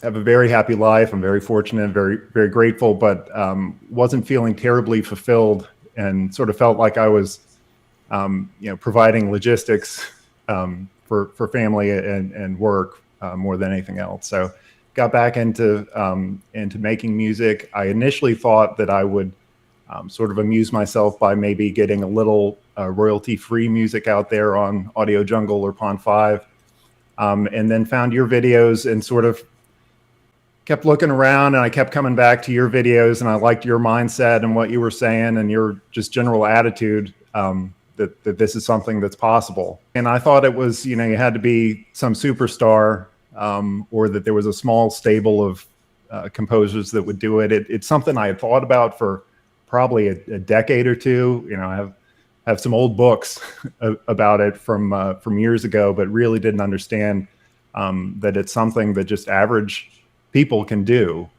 have a very happy life. I'm very fortunate, very grateful, but wasn't feeling terribly fulfilled, and sort of felt like I was, providing logistics for family and work more than anything else. So got back into making music. I initially thought that I would sort of amuse myself by maybe getting a little royalty-free music out there on Audio Jungle or Pond 5, and then found your videos and sort of kept looking around, and I kept coming back to your videos, and I liked your mindset and what you were saying and your just general attitude, that this is something that's possible. And I thought it was, you had to be some superstar, or that there was a small stable of composers that would do it. It's something I had thought about for probably a decade or two. I have some old books about it from years ago, but really didn't understand that it's something that just average people can do.